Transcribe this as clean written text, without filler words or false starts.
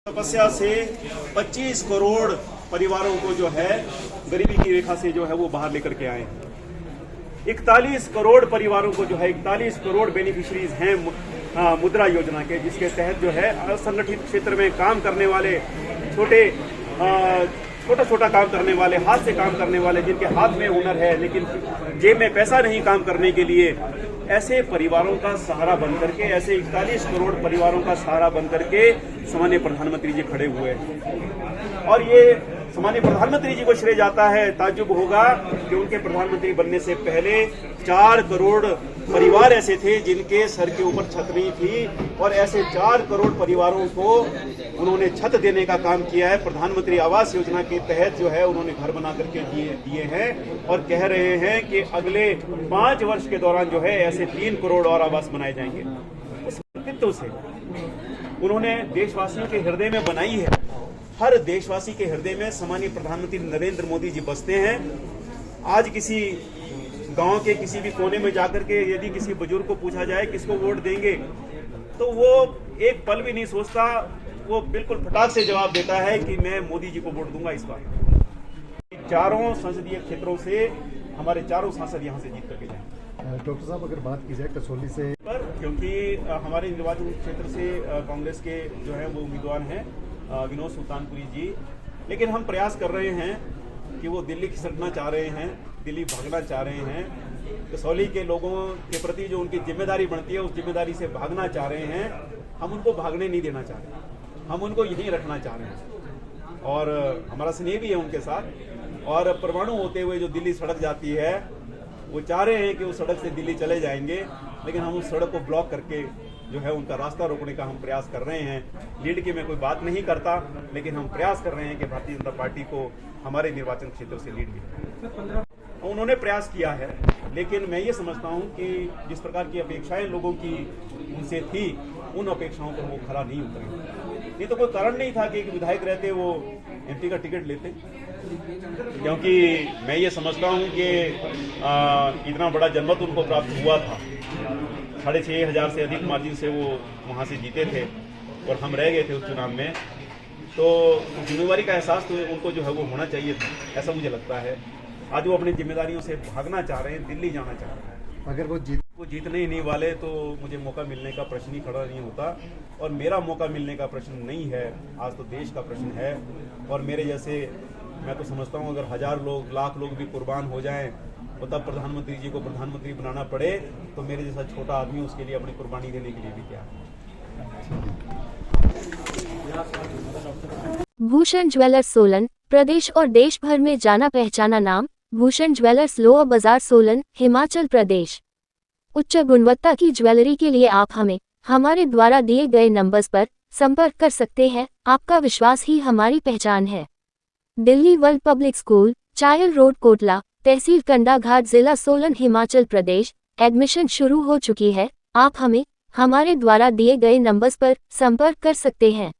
तपस्या से 25 करोड़ परिवारों को जो है गरीबी की रेखा से जो है वो बाहर लेकर के आए हैं। 41 करोड़ परिवारों को जो है 41 करोड़ बेनिफिशरीज हैं मुद्रा योजना के, जिसके तहत जो है असंगठित क्षेत्र में काम करने वाले छोटा काम करने वाले, हाथ से काम करने वाले, जिनके हाथ में हुनर है लेकिन जेब में पैसा नहीं काम करने के लिए, ऐसे परिवारों का सहारा बन करके, ऐसे 41 करोड़ परिवारों का सहारा बन करके सामान्य प्रधानमंत्री जी खड़े हुए हैं। और ये सामान्य प्रधानमंत्री जी को श्रेय जाता है। ताज्जुब होगा कि उनके प्रधानमंत्री बनने से पहले 4 करोड़ परिवार ऐसे थे जिनके सर के ऊपर छत नहीं थी, और ऐसे 4 करोड़ परिवारों को उन्होंने छत देने का काम किया है। प्रधानमंत्री आवास योजना के तहत जो है उन्होंने घर बना करके दिए हैं, और कह रहे हैं कि अगले 5 वर्ष के दौरान जो है ऐसे 3 करोड़ और आवास बनाए जाएंगे। उस व्यक्तित्व से उन्होंने देशवासियों के हृदय में बनाई है। हर देशवासी के हृदय में सामान्य प्रधानमंत्री नरेंद्र मोदी जी बसते हैं। आज किसी गांव के किसी भी कोने में जाकर के यदि किसी बुजुर्ग को पूछा जाए किसको वोट देंगे, तो वो एक पल भी नहीं सोचता, वो बिल्कुल फटाक से जवाब देता है कि मैं मोदी जी को वोट दूंगा इस बार। चारों संसदीय क्षेत्रों से हमारे चारों सांसद यहाँ से जीत करके जाएंगे। डॉक्टर साहब, अगर बात की जाए कसौली से पर, क्योंकि हमारे निर्वाचन क्षेत्र से कांग्रेस के जो है वो उम्मीदवार हैं विनोद सुल्तानपुरी जी, लेकिन हम प्रयास कर रहे हैं कि वो दिल्ली खिसकना चाह रहे हैं, दिल्ली भागना चाह रहे हैं। कसौली के लोगों के प्रति जो उनकी जिम्मेदारी बनती है उस जिम्मेदारी से भागना चाह रहे हैं। हम उनको भागने नहीं देना चाह रहे, हम उनको यहीं रखना चाह रहे हैं, और हमारा स्नेह भी है उनके साथ। और परमाणु होते हुए जो दिल्ली सड़क जाती है, वो चाह रहे हैं कि उस सड़क से दिल्ली चले जाएंगे, लेकिन हम उस सड़क को ब्लॉक करके जो है उनका रास्ता रोकने का हम प्रयास कर रहे हैं। लीड की मैं कोई बात नहीं करता, लेकिन हम प्रयास कर रहे हैं कि भारतीय जनता पार्टी को हमारे निर्वाचन क्षेत्र से लीड मिले। उन्होंने प्रयास किया है, लेकिन मैं ये समझता हूं कि जिस प्रकार की अपेक्षाएं लोगों की उनसे थी, उन अपेक्षाओं पर वो खरा नहीं उतरे। नहीं तो कोई कारण नहीं था कि एक विधायक रहते वो एमपी का टिकट लेते, क्योंकि मैं ये समझता हूं कि इतना बड़ा जनमत उनको प्राप्त हुआ था। 6,500 से अधिक मार्जिन से वो वहाँ से जीते थे और हम रह गए थे उस चुनाव में। तो जिम्मेदारी का एहसास तो उनको जो है वो होना चाहिए था, ऐसा मुझे लगता है। आज वो अपनी जिम्मेदारियों से भागना चाह रहे हैं, दिल्ली जाना चाह रहे हैं। अगर वो जीतने ही नहीं वाले तो मुझे मौका मिलने का प्रश्न ही खड़ा नहीं होता, और मेरा मौका मिलने का प्रश्न नहीं है, आज तो देश का प्रश्न है। और मेरे जैसे, मैं तो समझता हूँ अगर 1000 लोग, लाख लोग भी कुर्बान हो जाएं और तब प्रधानमंत्री जी को प्रधानमंत्री बनाना पड़े, तो मेरे जैसा छोटा आदमी उसके लिए अपनी कुर्बानी देने के लिए भी तैयार है। भूषण ज्वेलर्स सोलन, प्रदेश और देश भर में जाना पहचाना नाम। भूषण ज्वेलर्स लोअर बाजार सोलन, हिमाचल प्रदेश। उच्च गुणवत्ता की ज्वेलरी के लिए आप हमें हमारे द्वारा दिए गए नंबर्स पर संपर्क कर सकते हैं। आपका विश्वास ही हमारी पहचान है। Delhi world public school, Chail road, Kotla, तहसील कंडाघाट, जिला सोलन, हिमाचल प्रदेश। एडमिशन शुरू हो चुकी है। आप हमें हमारे द्वारा दिए गए नंबर्स पर संपर्क कर सकते हैं।